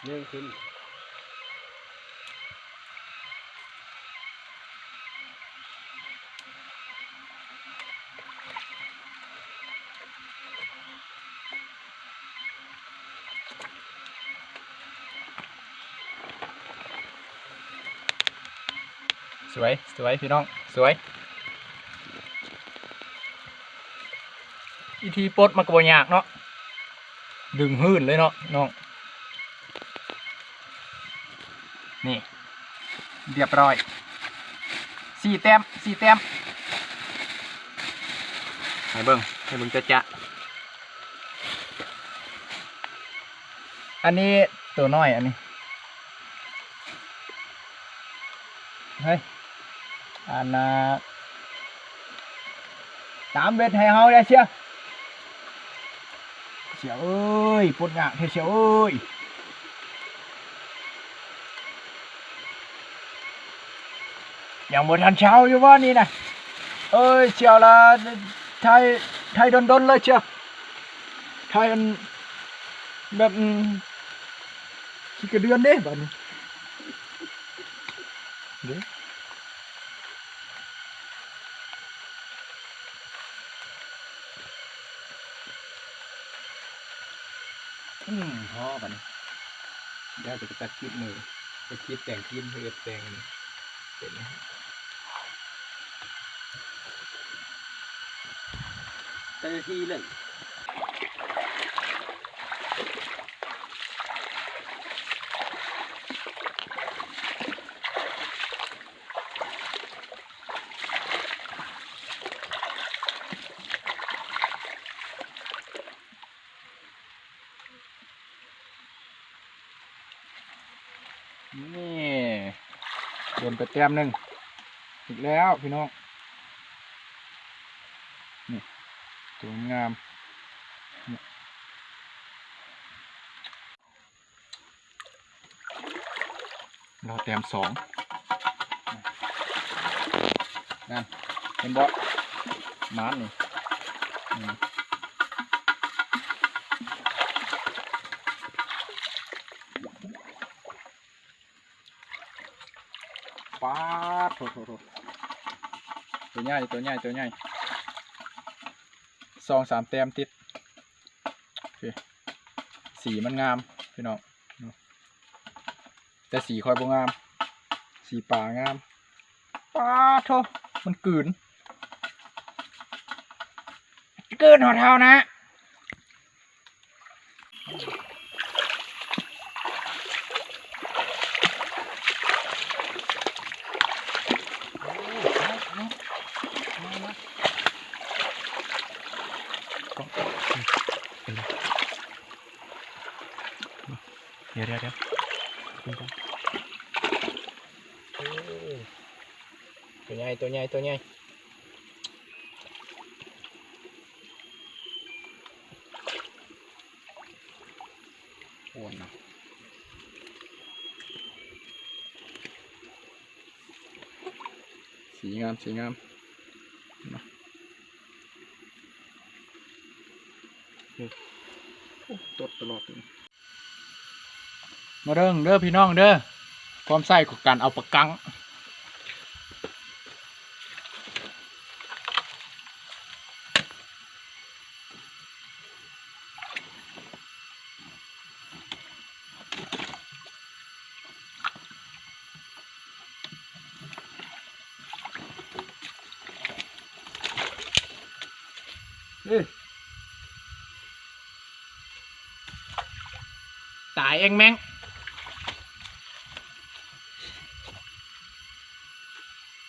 เนื่องขึ้นสวยสวยพี่น้องสวยอีทีปลดมันก็บ่ยากเนาะดึงหื้นเลยเนาะน้องนี่เรียบร้อย4 แต้มให้เบิ่งจะอันนี้ตัวน้อยอันนี้เฮ้ยอันน่ะตามเบ็ดให้เฮาได้เชียวเอ้ยปวดหนักเชียวเอ้ยยังบ่ทันเช้าอยู่ว่านี่นะเอ้ยเชียวละไทยดนเลยเชียวไทยแบบขี้กระเดือนเด้แบบนี้เด้พ่อบัดนี้ได้จะตัดคลิปมือจะคลิปแต่งคลิปเพื่อแต่งเห็นไหมเต็มที่เลยนี่โดนไปแต้มหนึ่งอีกแล้วพี่น้องนี่สวยงามเราแต้ม2นั่นเห็นบ่มาร์นี่ป้าดโถตัวใหญ่2-3 แต้มติดโอเคสีมันงามพี่น้องแต่สีคอยบ่งามสีป่างามป้าดโถมันกืนหอดเท้านะเดี๋ยวตัวใหญ่โอ้นะสีงามนะตดตลอดมาเด้อพี่น้องเด้อความใส่ของการเอาปลากังตายเองแม่ง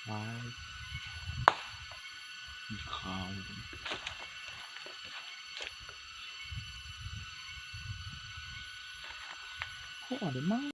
ว้ายขาวโอ้เดี๋ยวมั้ง